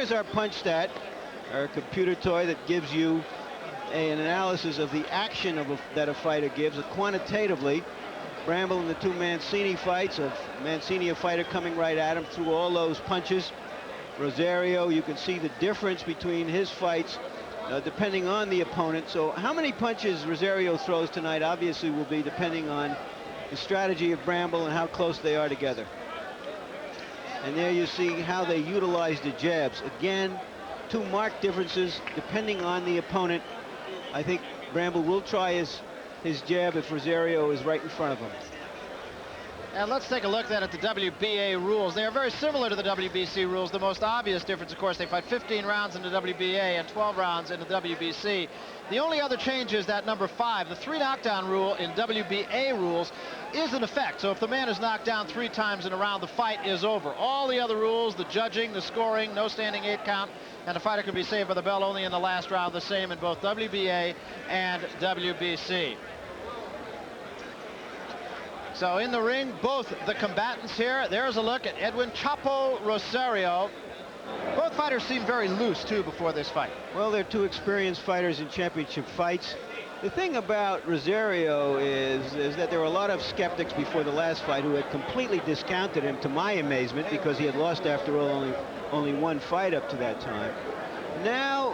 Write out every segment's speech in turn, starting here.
here's our punch stat, our computer toy that gives you an analysis of the action that a fighter gives quantitatively. Bramble in the two Mancini fights, of Mancini, a fighter coming right at him through all those punches. Rosario, you can see the difference between his fights depending on the opponent. So how many punches Rosario throws tonight obviously will be depending on the strategy of Bramble and how close they are together. And there you see how they utilize the jabs. Again, two marked differences depending on the opponent. I think Bramble will try his jab if Rosario is right in front of him. And let's take a look then at the WBA rules. They are very similar to the WBC rules. The most obvious difference, of course, they fight 15 rounds in the WBA and 12 rounds in the WBC. The only other change is that number 5, the 3 knockdown rule in WBA rules is in effect. So if the man is knocked down 3 times in a round, the fight is over. All the other rules, the judging, the scoring, no standing 8 count, and the fighter can be saved by the bell only in the last round, the same in both WBA and WBC. So in the ring, both the combatants here. There's a look at Edwin Chapo Rosario. Both fighters seem very loose, too, before this fight. Well, they're two experienced fighters in championship fights. The thing about Rosario is that there were a lot of skeptics before the last fight who had completely discounted him, to my amazement, because he had lost, after all, only 1 fight up to that time. Now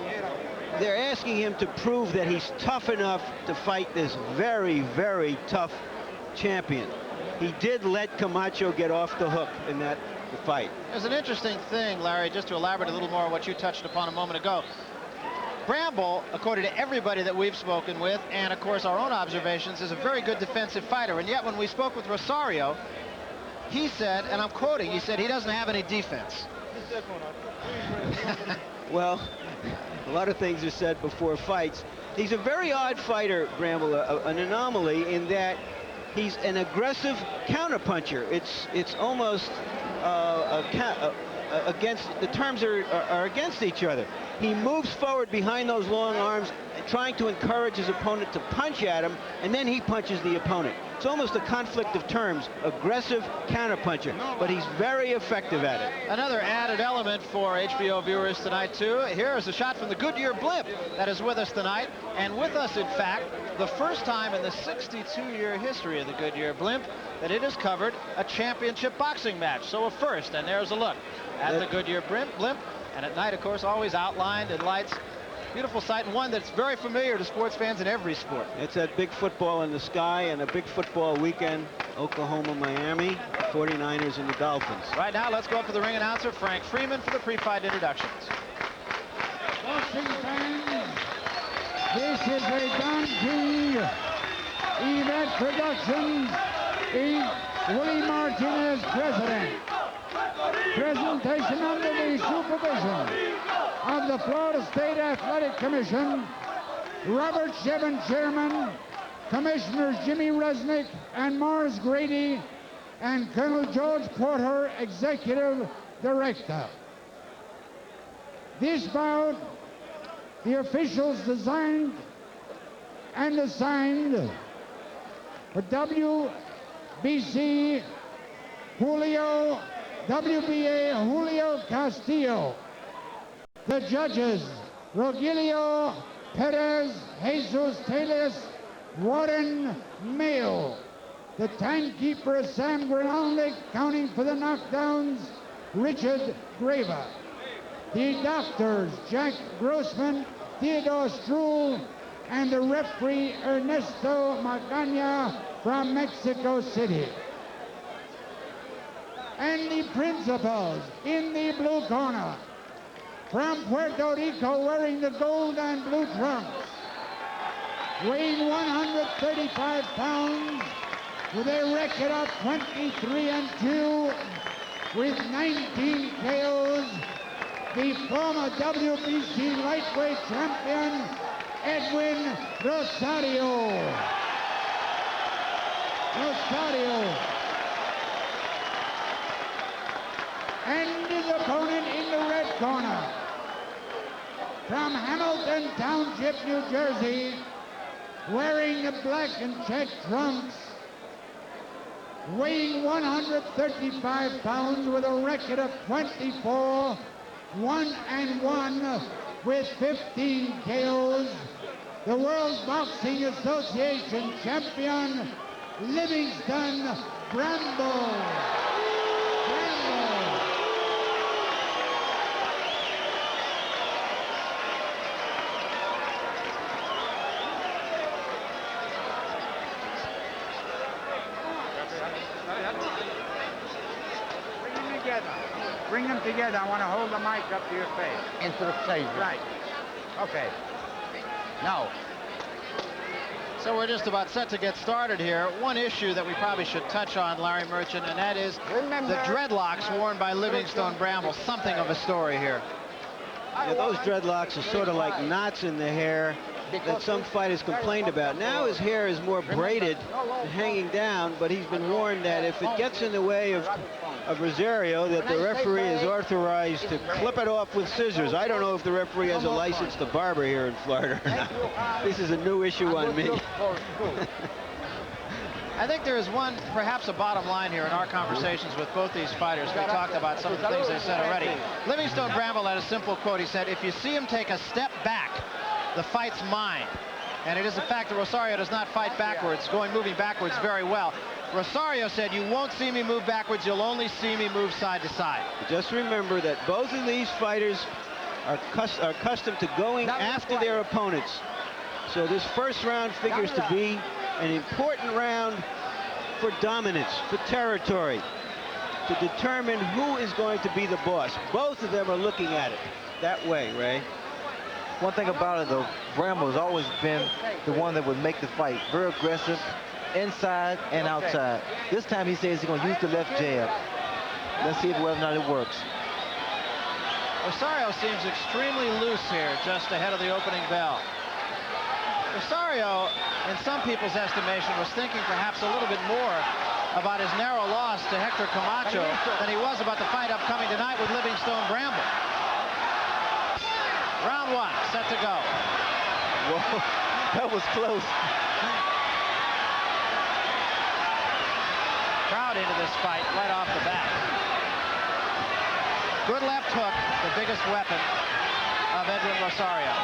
they're asking him to prove that he's tough enough to fight this very, very tough champion. He did let Camacho get off the hook in that fight. There's an interesting thing, Larry, just to elaborate a little more on what you touched upon a moment ago. Bramble, according to everybody that we've spoken with, and of course our own observations, is a very good defensive fighter. And yet when we spoke with Rosario, he said, and I'm quoting, he said he doesn't have any defense. Well, a lot of things are said before fights. He's a very odd fighter, Bramble, an anomaly in that he's an aggressive counterpuncher. It's almost against, the terms are against each other. He moves forward behind those long arms, trying to encourage his opponent to punch at him, and then he punches the opponent. It's almost a conflict of terms, aggressive counterpuncher, but he's very effective at it. Another added element for HBO viewers tonight, too. Here is a shot from the Goodyear Blimp that is with us tonight, and with us, in fact, the first time in the 62-year history of the Goodyear Blimp that it has covered a championship boxing match. So a first, and there's a look at the Goodyear Blimp. And at night, of course, always outlined in lights. Beautiful sight, and one that's very familiar to sports fans in every sport. It's that big football in the sky and a big football weekend. Oklahoma, Miami, 49ers and the Dolphins. Right now, let's go up to the ring announcer, Frank Freeman, for the pre-fight introductions. Boxing fans, this is a Don King event production. Willie Martinez, president. Presentation under the supervision of the Florida State Athletic Commission, Robert Shevin, chairman, Commissioners Jimmy Resnick and Morris Grady, and Colonel George Porter, executive director. This bout, the officials designed and assigned for WBC WBA Julio Castillo. The judges, Rogelio Perez, Jesus Teles, Warren Mayo. The timekeeper, Sam Grinaldi, counting for the knockdowns, Richard Graver. The doctors, Jack Grossman, Theodore Struhl, and the referee, Ernesto Magana from Mexico City. And the principals in the blue corner, from Puerto Rico, wearing the gold and blue trunks, weighing 135 pounds, with a record of 23-2, with 19 KOs, the former WBC lightweight champion, Edwin Rosario. And his opponent in the red corner, from Hamilton Township, New Jersey, wearing the black and check trunks, weighing 135 pounds with a record of 24 1-1 with 15 KOs. The World Boxing Association champion, Livingstone Bramble. Bring them together. I want to hold the mic up to your face. Into the face. Right. Okay. Now. So we're just about set to get started here. One issue that we probably should touch on, Larry Merchant, and that is the dreadlocks worn by Livingstone Bramble. Something of a story here. Yeah, those dreadlocks are sort of like knots in the hair that some fighters complained about. Now his hair is more braided and hanging down, but he's been warned that if it gets in the way of Rosario, that the referee is authorized to clip it off with scissors. I don't know if the referee has a license to barber here in Florida or not. This is a new issue on me. I think there is one, perhaps a bottom line here in our conversations with both these fighters. We talked about some of the things they said already. Livingstone Bramble had a simple quote. He said, if you see him take a step back, the fight's mine. And it is a fact that Rosario does not fight backwards, moving backwards very well. Rosario said, you won't see me move backwards, you'll only see me move side to side. Just remember that both of these fighters are accustomed to going after their opponents. So this first round figures to be an important round for dominance, for territory, to determine who is going to be the boss. Both of them are looking at it that way, Ray. One thing about it, though, Bramble has always been the one that would make the fight very aggressive, inside and outside. This time he says he's going to use the left jab. Let's see whether or not it works. Rosario seems extremely loose here, just ahead of the opening bell. Rosario, in some people's estimation, was thinking perhaps a little bit more about his narrow loss to Hector Camacho than he was about the fight upcoming tonight with Livingstone Bramble. Round one, set to go. Whoa, that was close. Crowd into this fight right off the bat. Good left hook, the biggest weapon of Edwin Rosario.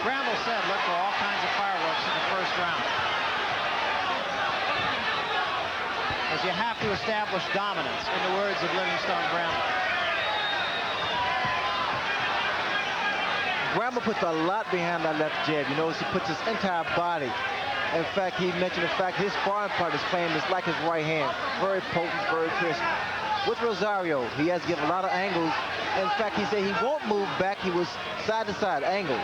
Bramble said, look for all kinds of fireworks in the first round. As you have to establish dominance, in the words of Livingstone Bramble. Bramble puts a lot behind that left jab. You notice he puts his entire body. In fact, he mentioned the fact his sparring partner's famous like his right hand. Very potent, very crisp. With Rosario, he has given a lot of angles. In fact, he said he won't move back. He was side-to-side angles.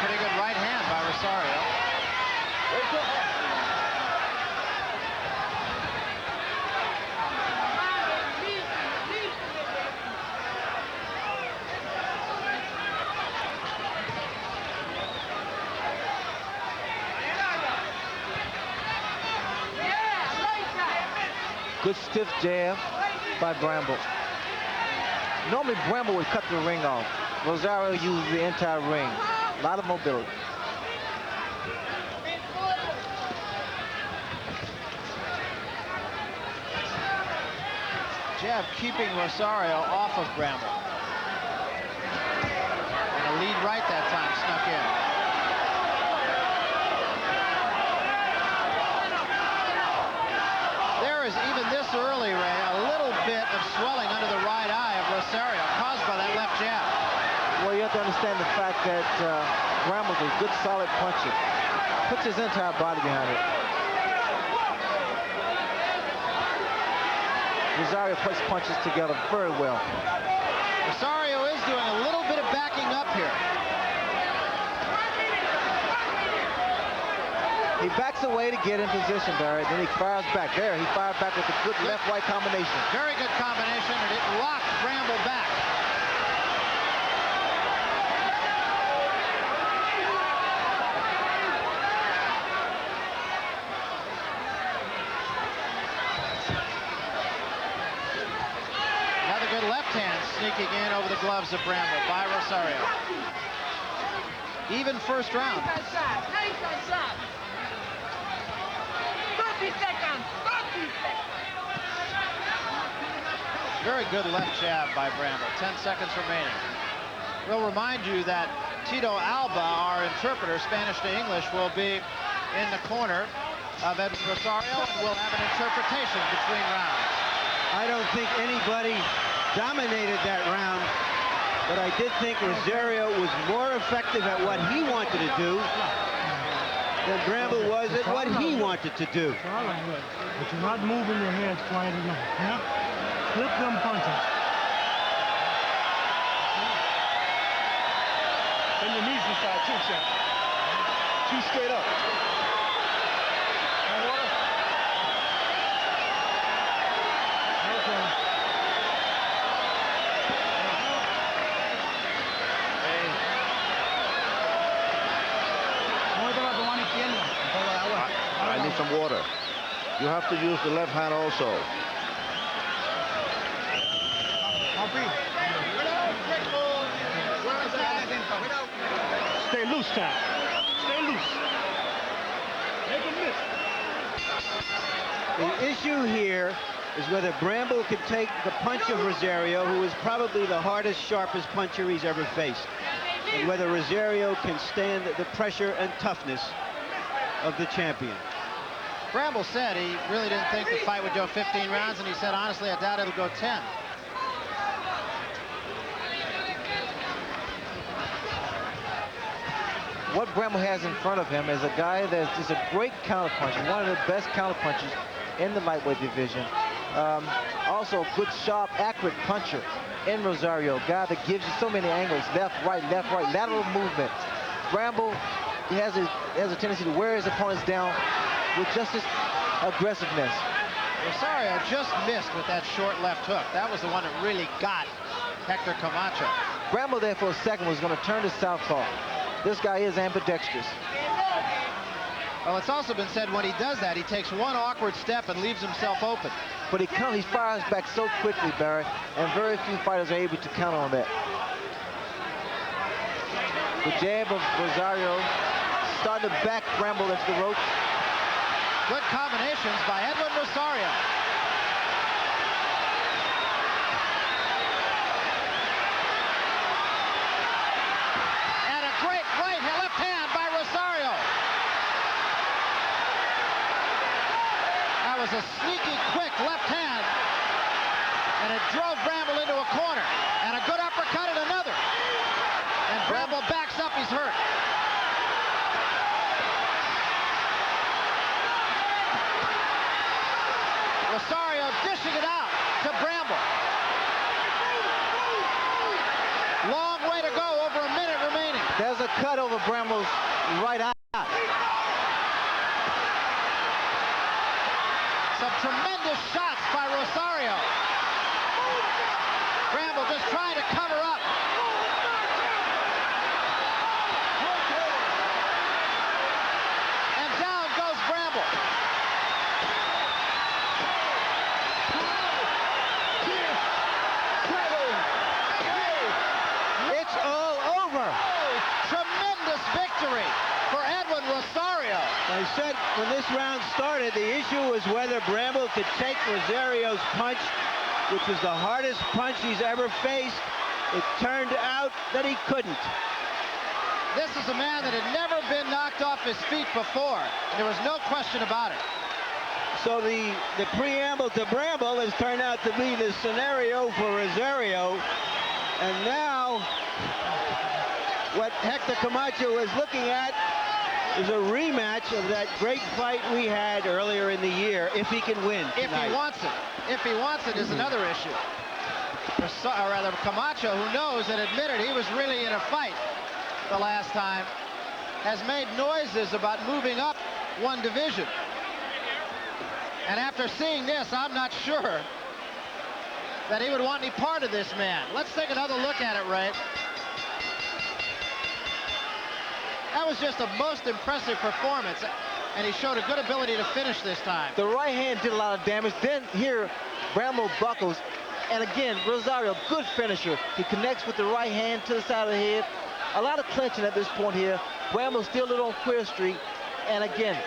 Pretty good right hand by Rosario. Good stiff jab by Bramble. Normally Bramble would cut the ring off. Rosario used the entire ring. A lot of mobility. Jab keeping Rosario off of Bramble. And a lead right that time snuck in. There is, even this early, Ray, a little bit of swelling under the right eye of Rosario caused by that left jab. Well, you have to understand the fact that Bramble's a good, solid puncher. Puts his entire body behind it. Rosario puts punches together very well. Rosario is doing a little bit of backing up here. He backs away to get in position, Barry. Then he fires back. There, he fired back with a good left-right combination. Very good combination, and it locked Bramble back. Another good left hand sneaking in over the gloves of Bramble by Rosario. Even first round. Very good left jab by Bramble. 10 seconds remaining. We'll remind you that Tito Alba, our interpreter, Spanish to English, will be in the corner of Edwin Rosario, and we'll have an interpretation between rounds. I don't think anybody dominated that round, but I did think Rosario was more effective at what he wanted to do than Bramble was at what he wanted to do. But you're not moving your head quite enough. Yeah? Flip them punches. Bend your knees inside too, Chef. Two straight up. Want water? Okay. I need some water. You have to use the left hand also. Stay loose, Tom. Stay loose. Make him miss. The issue here is whether Bramble can take the punch of Rosario, who is probably the hardest, sharpest puncher he's ever faced, and whether Rosario can stand the pressure and toughness of the champion. Bramble said he really didn't think the fight would go 15 rounds, and he said, honestly, I doubt it'll go 10. What Bramble has in front of him is a guy that is a great counterpuncher, one of the best counterpunchers in the lightweight division. Also a good, sharp, accurate puncher in Rosario, a guy that gives you so many angles, left, right, lateral movement. Bramble has a tendency to wear his opponents down with just his aggressiveness. Rosario just missed with that short left hook. That was the one that really got Hector Camacho. Bramble there for a second was going to turn to southpaw. This guy is ambidextrous. Well, it's also been said when he does that, he takes one awkward step and leaves himself open. But he fires back so quickly, Barry, and very few fighters are able to counter on that. The jab of Rosario started to back Bramble into the ropes. Good combinations by Edwin Rosario. And a great left hand by Rosario. That was a sneaky, quick left hand. And it drove Bramble into a corner. And a good uppercut and another. And Bramble backs up, he's hurt. Rosario dishing it out to Bramble. Long way to go, over a minute remaining. There's a cut over Bramble's right eye. Some tremendous shots by Rosario. Bramble just trying to cover up. And down goes Bramble. It's all over. Tremendous victory for Edwin Rosario. I said when this round started, the issue was whether Bramble could take Rosario's punch, which was the hardest punch he's ever faced. It turned out that he couldn't. This is a man that had never been knocked off his feet before. And there was no question about it. So the preamble to Bramble has turned out to be the scenario for Rosario. And now what Hector Camacho is looking at is a rematch of that great fight we had earlier in the year, if he can win tonight. If he wants it. If he wants it is another issue. Or rather, Camacho, who knows and admitted he was really in a fight the last time, has made noises about moving up one division. And after seeing this, I'm not sure that he would want any part of this man. Let's take another look at it, Ray. That was just a most impressive performance, and he showed a good ability to finish this time. The right hand did a lot of damage. Then here, Bramble buckles. And again, Rosario, good finisher. He connects with the right hand to the side of the head. A lot of clinching at this point here. Bramble still a little on Queer Street. And again,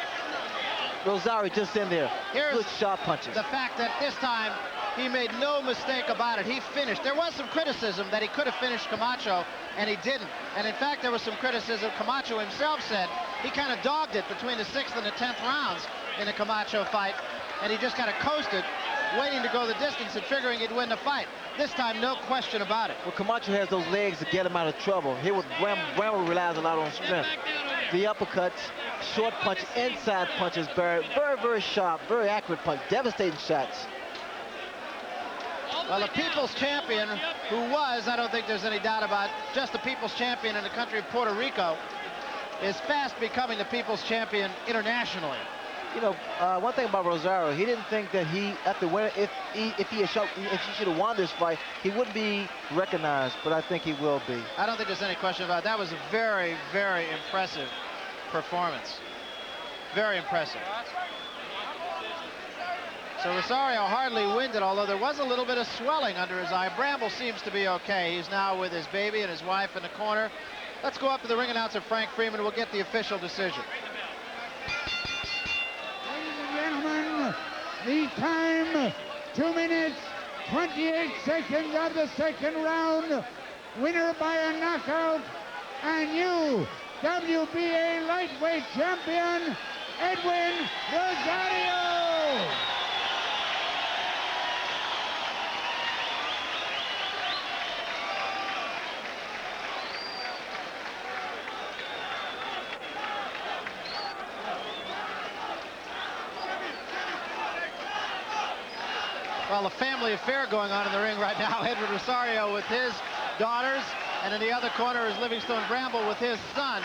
Rosario just in there. Here's good sharp punches. The fact that this time He made no mistake about it. He finished. There was some criticism that he could have finished Camacho, and he didn't. And in fact, there was some criticism. Camacho himself said he kind of dogged it between the 6th and the 10th rounds in the Camacho fight, and he just kind of coasted, waiting to go the distance and figuring he'd win the fight. This time, no question about it. Well, Camacho has those legs to get him out of trouble. Here with Bramble relies a lot on strength. The uppercuts, short punch, inside punches, very, very sharp, very accurate punch, devastating shots. Well, the people's champion, who was, I don't think there's any doubt about, just the people's champion in the country of Puerto Rico, is fast becoming the people's champion internationally. You know, one thing about Rosario, he didn't think that he, after winning, if he should have won this fight, he wouldn't be recognized, but I think he will be. I don't think there's any question about it. That was a very, very impressive performance. Very impressive. So Rosario hardly winded, although there was a little bit of swelling under his eye. Bramble seems to be okay. He's now with his baby and his wife in the corner. Let's go up to the ring announcer, Frank Freeman. We'll get the official decision. Ladies and gentlemen, the time, 2 minutes, 28 seconds of the second round. Winner by a knockout, and new WBA lightweight champion, Edwin Rosario. Well, a family affair going on in the ring right now. Edwin Rosario with his daughters, and in the other corner is Livingstone Bramble with his son.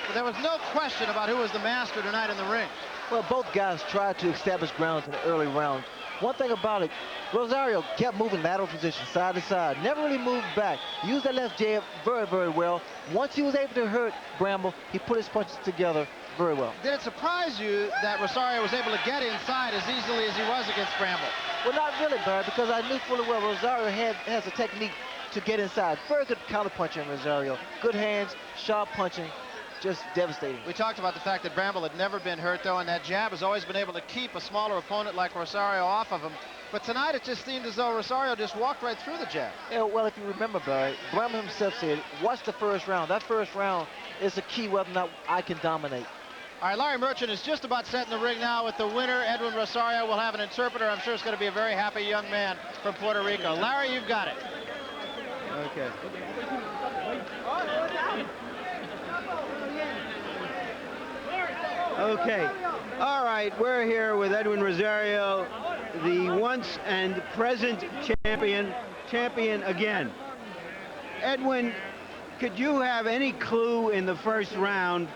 But there was no question about who was the master tonight in the ring. Well, both guys tried to establish grounds in the early rounds. One thing about it, Rosario kept moving lateral position, side to side, never really moved back. Used that left jab very, very well. Once he was able to hurt Bramble, he put his punches together very well. Did it surprise you that Rosario was able to get inside as easily as he was against Bramble? Well, not really, Barry, because I knew fully well Rosario has a technique to get inside. Very good counterpuncher in Rosario. Good hands, sharp punching, just devastating. We talked about the fact that Bramble had never been hurt, though, and that jab has always been able to keep a smaller opponent like Rosario off of him. But tonight it just seemed as though Rosario just walked right through the jab. Yeah, well, if you remember, Barry, Bramble himself said, watch the first round. That first round is the key whether or not I can dominate. All right, Larry Merchant is just about set in the ring now with the winner, Edwin Rosario. Will have an interpreter. I'm sure it's going to be a very happy young man from Puerto Rico. Larry, you've got it. Okay. Okay. All right, we're here with Edwin Rosario, the once and present champion again. Edwin, could you have any clue in the first round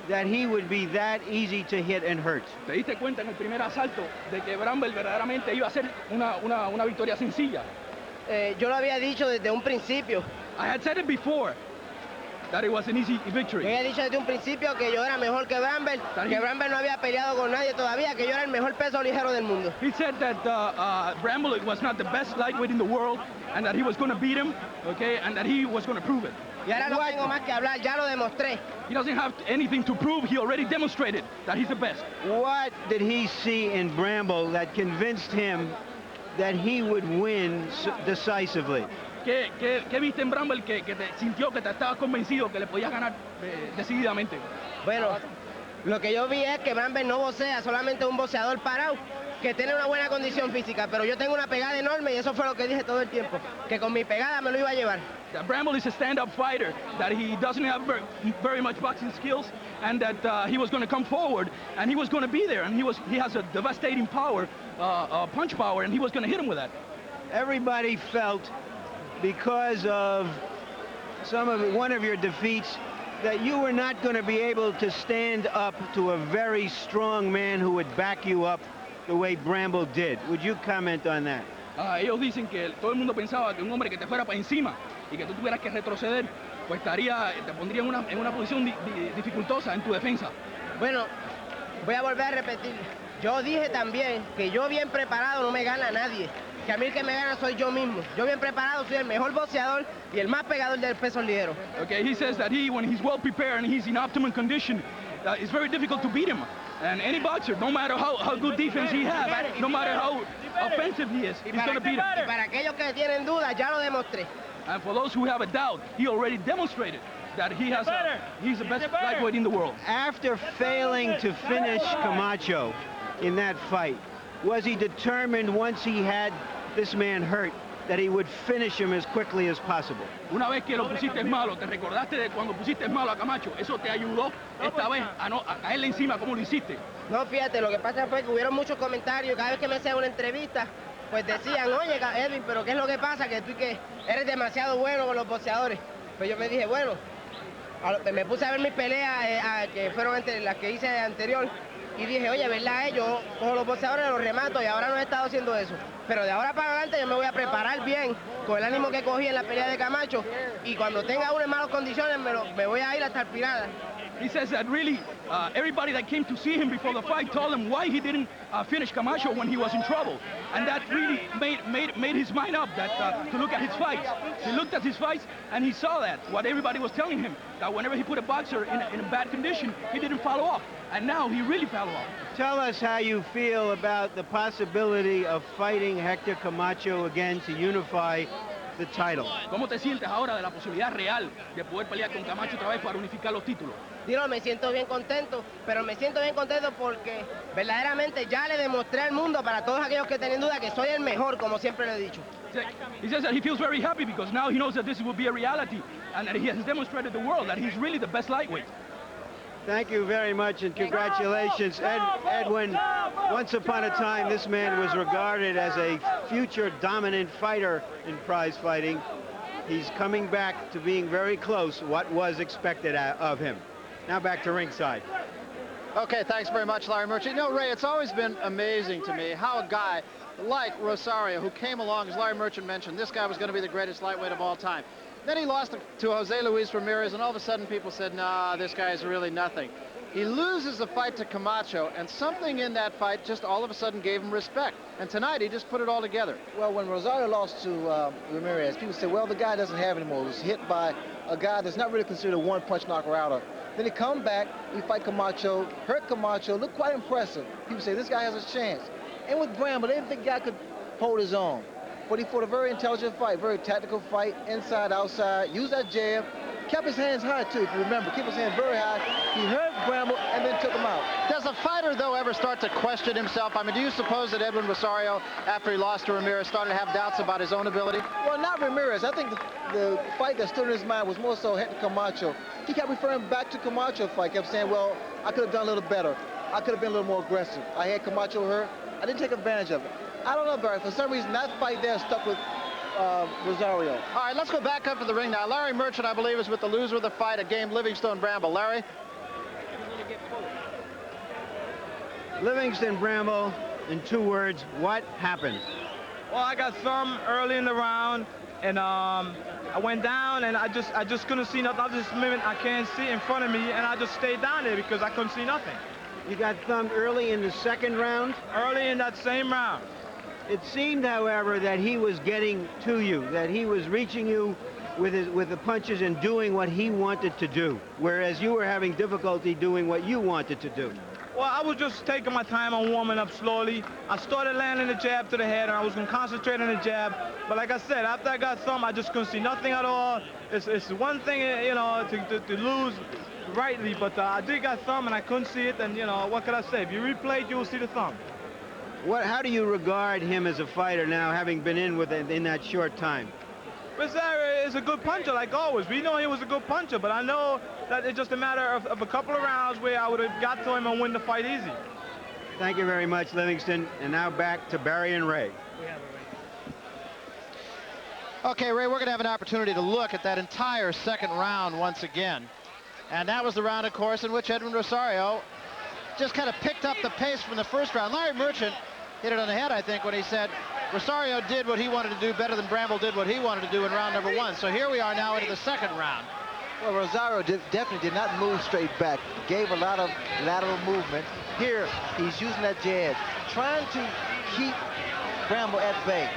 that he would be that easy to hit and hurt? ¿Te diste cuenta en el primer asalto de que Bramble verdaderamente iba a ser una victoria sencilla? Yo lo había dicho desde un principio. I had said it before that it was an easy Yo victory. había dicho desde un principio que yo era mejor que Bramble no había peleado con nadie todavía, que yo era el mejor peso ligero del mundo. He said that Bramble was not the best lightweight in the world and that he was going to beat him, okay, and that he was going to prove it. Y ahora no tengo más que hablar, ya lo demostré. He doesn't have anything to prove. He already demonstrated that he's the best. What did he see in Bramble that convinced him that he would win decisively? ¿Qué viste en Bramble que te sintió que te estabas convencido que le podías ganar decididamente? Bueno, lo que yo vi es que Bramble no boxea, solamente un boxeador parado, que tiene una buena condición física, pero yo tengo una pegada enorme y eso fue lo que dije todo el tiempo, que con mi pegada me lo iba a llevar. That Bramble is a stand-up fighter, that he doesn't have very much boxing skills, and that he was going to come forward, and he was going to be there, and he has a devastating power, punch power, and he was going to hit him with that. Everybody felt, because of one of your defeats, that you were not going to be able to stand up to a very strong man who would back you up the way Bramble did. Would you comment on that? Ellos dicen que todo el mundo pensaba que un hombre que te fuera para encima y que tú tuvieras que retroceder, pues te pondría en una posición dificultosa en tu defensa. Bueno, voy a volver a repetir. Yo dije también que yo bien preparado no me gana nadie. Que a mí el que me gana soy yo mismo. Yo bien preparado soy el mejor boxeador y el más pegador del peso ligero. Okay, he says that when he's well prepared and he's in optimum condition, it's very difficult to beat him. And any boxer, no matter how good defense he has, no matter how offensive he is, he's going to beat him. Y para aquellos que tienen dudas, ya lo demostré. And for those who have a doubt, he already demonstrated that he's the best lightweight in the world. After failing to finish Camacho in that fight, was he determined once he had this man hurt that he would finish him as quickly as possible? Una vez que lo pusiste malo, te recordaste de cuando pusiste malo a Camacho, eso te ayudó esta vez a caerle encima como lo hiciste. No, fíjate, lo que pasa fue que hubieron muchos comentarios. Cada vez que me hacían una entrevista, pues decían, oye, Edwin, pero ¿qué es lo que pasa? Que tú que eres demasiado bueno con los boxeadores. Pues yo me dije, bueno, me puse a ver mis peleas que fueron entre las que hice anterior y dije, oye, ¿verdad? Yo cojo los boxeadores, los remato y ahora no he estado haciendo eso. Pero de ahora para adelante yo me voy a preparar bien con el ánimo que cogí en la pelea de Camacho y cuando tenga uno en malas condiciones me voy a ir hasta el Pirada. He says that really everybody that came to see him before the fight told him why he didn't finish Camacho when he was in trouble. And that really made his mind up that to look at his fights. He looked at his fights and he saw that, what everybody was telling him, that whenever he put a boxer in a bad condition, he didn't follow up. And now he really followed up. Tell us how you feel about the possibility of fighting Hector Camacho again to unify the title. ¿Cómo te sientes ahora de la posibilidad real de poder pelear con Camacho otra vez para unificar los títulos? Digo, me siento bien contento, pero me siento bien contento porque verdaderamente ya le demostré al mundo, para todos aquellos que tienen duda, que soy el mejor, como siempre lo he dicho. He says that he feels very happy because now he knows that this will be a reality and that he has demonstrated to the world that he's really the best lightweight. Thank you very much and congratulations. Edwin, once upon a time this man was regarded as a future dominant fighter in prize fighting. He's coming back to being very close what was expected of him. Now back to ringside. Okay, thanks very much, Larry Merchant. You know, Ray, it's always been amazing to me how a guy like Rosario, who came along, as Larry Merchant mentioned, this guy was going to be the greatest lightweight of all time. Then he lost to Jose Luis Ramirez, and all of a sudden people said, nah, this guy is really nothing. He loses the fight to Camacho, and something in that fight just all of a sudden gave him respect. And tonight, he just put it all together. Well, when Rosario lost to Ramirez, people said, well, the guy doesn't have it anymore. He was hit by a guy that's not really considered a one-punch knocker-outer. Then he come back, he fight Camacho, hurt Camacho, looked quite impressive. People say, this guy has a chance. And with Bramble, they didn't think the guy could hold his own. But he fought a very intelligent fight, very tactical fight, inside, outside, used that jab, kept his hands high, too, if you remember, kept his hands very high. He hurt Bramble and then took him out. Does a fighter, though, ever start to question himself? I mean, do you suppose that Edwin Rosario, after he lost to Ramirez, started to have doubts about his own ability? Well, not Ramirez. I think the fight that stood in his mind was more so Hector Camacho. He kept referring back to Camacho fight, kept saying, well, I could have done a little better. I could have been a little more aggressive. I had Camacho hurt. I didn't take advantage of it. I don't know, Barry. For some reason, that fight there stuck with Rosario. All right, let's go back up to the ring now. Larry Merchant, I believe, is with the loser of the fight at game Livingstone Bramble. Larry? Livingstone Bramble, in 2 words, what happened? Well, I got thumb early in the round, and I went down, and I just couldn't see nothing. I was just moving. I can't see in front of me, and I just stayed down there because I couldn't see nothing. You got thumbed early in the 2nd round? Early in that same round. It seemed, however, that he was getting to you, that he was reaching you with the punches and doing what he wanted to do, whereas you were having difficulty doing what you wanted to do. Well, I was just taking my time on warming up slowly. I started landing the jab to the head, and I was going to concentrate on the jab. But like I said, after I got thumb, I just couldn't see nothing at all. It's one thing, you know, to lose rightly, but I did got thumb, and I couldn't see it. And, you know, what could I say? If you replay it, you will see the thumb. How do you regard him as a fighter now, having been in that short time? Rosario is a good puncher, like always. We know he was a good puncher, but I know that it's just a matter of a couple of rounds where I would have got to him and win the fight easy. Thank you very much, Livingston. And now back to Barry and Ray. Okay, Ray, we're going to have an opportunity to look at that entire 2nd round once again. And that was the round, of course, in which Edwin Rosario just kind of picked up the pace from the 1st round. Larry Merchant hit it on the head, I think, when he said Rosario did what he wanted to do better than Bramble did what he wanted to do in round number 1. So here we are now into the 2nd round. Well, Rosario definitely did not move straight back. Gave a lot of lateral movement. Here, he's using that jab, trying to keep Bramble at bay.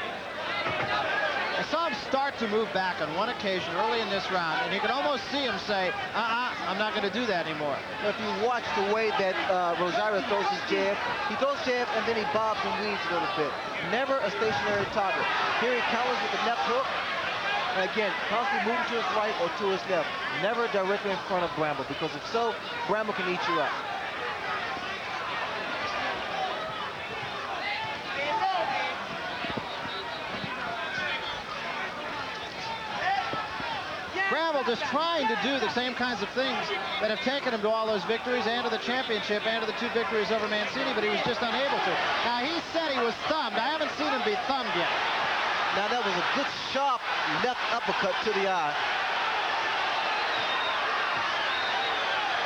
I saw him start to move back on one occasion early in this round, and you could almost see him say, I'm not going to do that anymore. If you watch the way that Rosario throws his jab, he throws jab and then he bobs and weaves a little bit. Never a stationary target. Here he counters with the left hook. And again, constantly moving to his right or to his left. Never directly in front of Bramble, because if so, Bramble can eat you up. Bramble just trying to do the same kinds of things that have taken him to all those victories and to the championship and to the 2 victories over Mancini, but he was just unable to. Now, he said he was thumbed. I haven't seen him be thumbed yet. Now, that was a good, sharp left uppercut to the eye.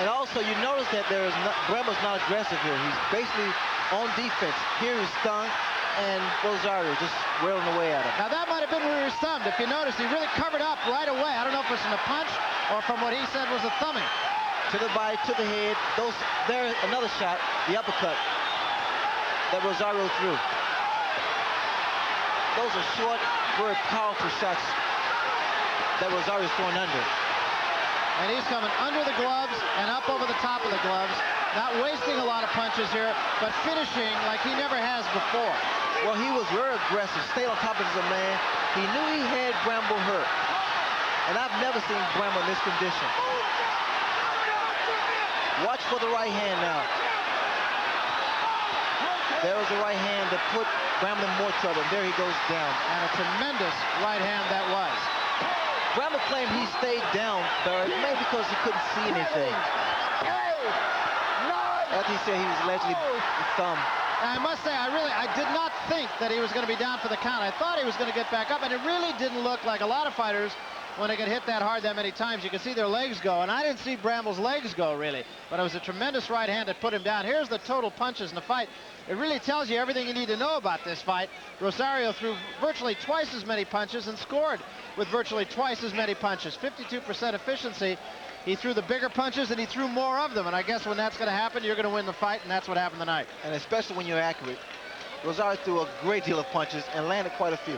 And also, you notice that Bramble's not aggressive here. He's basically on defense. Here he's stunned, and Rosario just wailing away at him. Now, that might have been where he was thumbed. If you notice, he really covered up right away. I don't know if it's from a punch or from what he said was a thumbing. To the body, to the head. There's another shot, the uppercut that Rosario threw. Those are short, very powerful shots that Rosario's throwing under. And he's coming under the gloves and up over the top of the gloves. Not wasting a lot of punches here, but finishing like he never has before. Well, he was very aggressive, stayed on top of his man. He knew he had Bramble hurt. And I've never seen Bramble in this condition. Watch for the right hand now. There was a right hand that put Bramble in more trouble. There he goes down. And a tremendous right hand that was. Bramble claimed he stayed down, Barrett, maybe because he couldn't see anything. After he said he was allegedly thumbed. I must say, I did not think that he was going to be down for the count. I thought he was going to get back up, and it really didn't look like a lot of fighters, when they get hit that hard that many times, you can see their legs go, and I didn't see Bramble's legs go, really. But it was a tremendous right hand that put him down. Here's the total punches in the fight. It really tells you everything you need to know about this fight. Rosario threw virtually twice as many punches and scored with virtually twice as many punches. 52% efficiency. He threw the bigger punches, and he threw more of them. And I guess when that's going to happen, you're going to win the fight, and that's what happened tonight. And especially when you're accurate. Rosario threw a great deal of punches and landed quite a few,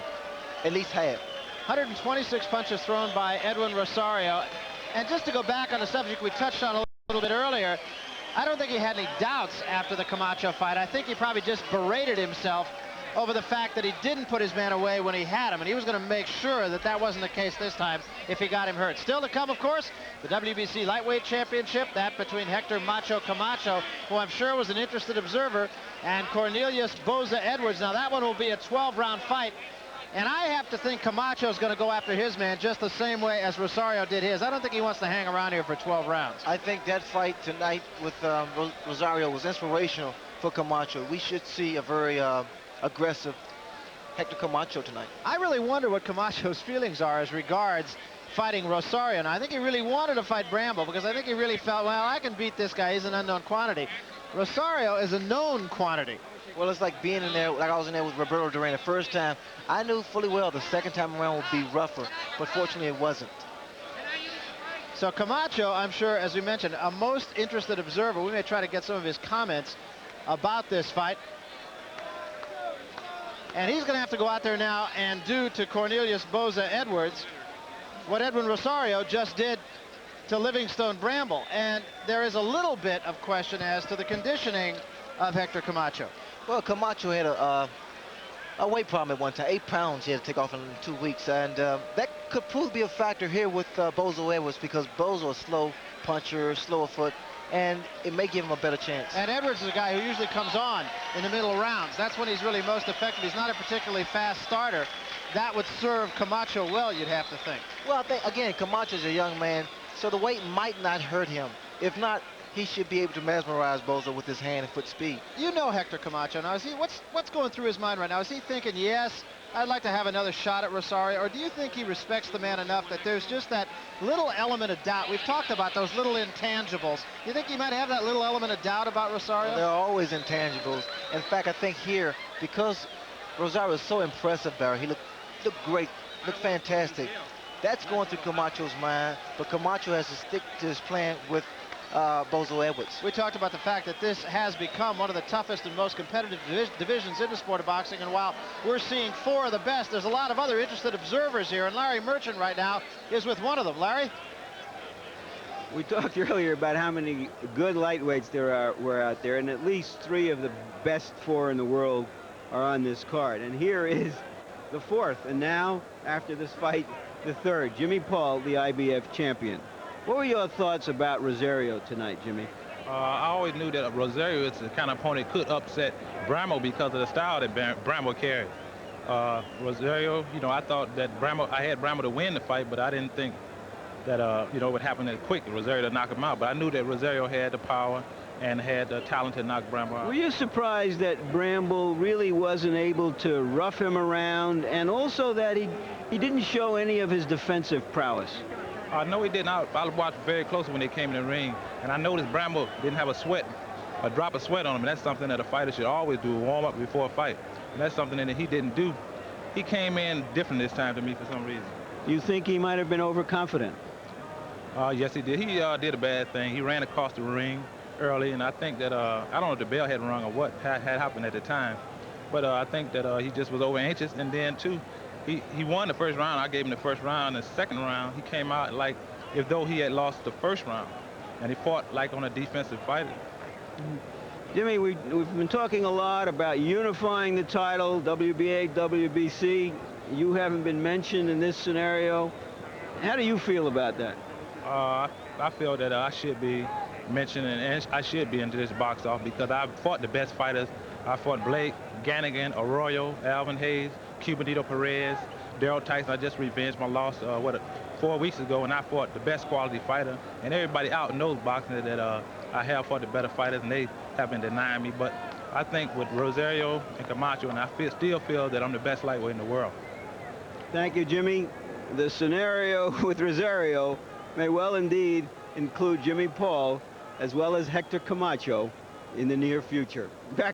at least half. 126 punches thrown by Edwin Rosario. And just to go back on a subject we touched on a little bit earlier, I don't think he had any doubts after the Camacho fight. I think he probably just berated himself over the fact that he didn't put his man away when he had him, and he was going to make sure that that wasn't the case this time if he got him hurt. Still to come, of course, the WBC Lightweight Championship, that between Hector Macho Camacho, who I'm sure was an interested observer, and Cornelius Boza Edwards. Now, that one will be a 12-round fight. And I have to think Camacho's going to go after his man just the same way as Rosario did his. I don't think he wants to hang around here for 12 rounds. I think that fight tonight with Rosario was inspirational for Camacho. We should see a very aggressive Hector Camacho tonight. I really wonder what Camacho's feelings are as regards fighting Rosario. And I think he really wanted to fight Bramble because I think he really felt, well, I can beat this guy. He's an unknown quantity. Rosario is a known quantity. Well, it's like being in there, like I was in there with Roberto Duran the first time. I knew fully well the second time around would be rougher, but fortunately it wasn't. So Camacho, I'm sure, as we mentioned, a most interested observer. We may try to get some of his comments about this fight. And he's going to have to go out there now and do to Cornelius Boza Edwards what Edwin Rosario just did to Livingstone Bramble. And there is a little bit of question as to the conditioning of Hector Camacho. Well, Camacho had a weight problem at one time. 8 pounds he had to take off in 2 weeks. And that could prove to be a factor here with Boza Edwards because Boza is a slow puncher, slower foot, and it may give him a better chance. And Edwards is a guy who usually comes on in the middle rounds. That's when he's really most effective. He's not a particularly fast starter. That would serve Camacho well, you'd have to think. Well, I think, again, Camacho's a young man, so the weight might not hurt him. If not, he should be able to mesmerize Boza with his hand and foot speed. You know Hector Camacho. Now, is he, what's going through his mind right now? Is he thinking, yes, I'd like to have another shot at Rosario? Or do you think he respects the man enough that there's just that little element of doubt? We've talked about those little intangibles. Do you think he might have that little element of doubt about Rosario? Well, there are always intangibles. In fact, I think here, because Rosario is so impressive, Barry, he looked great, looked fantastic. That's going through Camacho's mind, but Camacho has to stick to his plan with Bozo Edwards. We talked about the fact that this has become one of the toughest and most competitive divisions in the sport of boxing, and while we're seeing 4 of the best, there's a lot of other interested observers here, and Larry Merchant right now is with one of them. Larry? We talked earlier about how many good lightweights were out there, and at least 3 of the best 4 in the world are on this card. And here is the 4th, and now, after this fight, the 3rd. Jimmy Paul, the IBF champion. What were your thoughts about Rosario tonight, Jimmy? I always knew that Rosario is the kind of opponent could upset Bramble because of the style that Bramble carried. Rosario, you know, I thought that I had Bramble to win the fight, but I didn't think that, you know, it would happen that quick, Rosario to knock him out. But I knew that Rosario had the power and had the talent to knock Bramble out. Were you surprised that Bramble really wasn't able to rough him around, and also that he didn't show any of his defensive prowess? No, he did not. I watched very closely when they came in the ring, and I noticed Bramble didn't have a drop of sweat on him, and that's something that a fighter should always do, warm up before a fight. And that's something that he didn't do. He came in different this time to me for some reason. You think he might have been overconfident? Yes, he did. He did a bad thing. He ran across the ring early, and I think that, I don't know if the bell had rung or what had happened at the time, but I think that he just was over anxious, and then too, he won the first round. I gave him the first round. The second round, he came out like as though he had lost the first round, and he fought like on a defensive fighter. Jimmy, we've been talking a lot about unifying the title, WBA, WBC. You haven't been mentioned in this scenario. How do you feel about that? I feel that I should be mentioned, and I should be into this box off because I've fought the best fighters. I fought Blake, Gannigan, Arroyo, Alvin Hayes, Cubanito Perez, Daryl Tyson. I just revenged my loss 4 weeks ago, and I fought the best quality fighter. And everybody out knows boxing that I have fought the better fighters, and they have been denying me. But I think with Rosario and Camacho, and I still feel that I'm the best lightweight in the world. Thank you, Jimmy. The scenario with Rosario may well indeed include Jimmy Paul as well as Hector Camacho in the near future. Back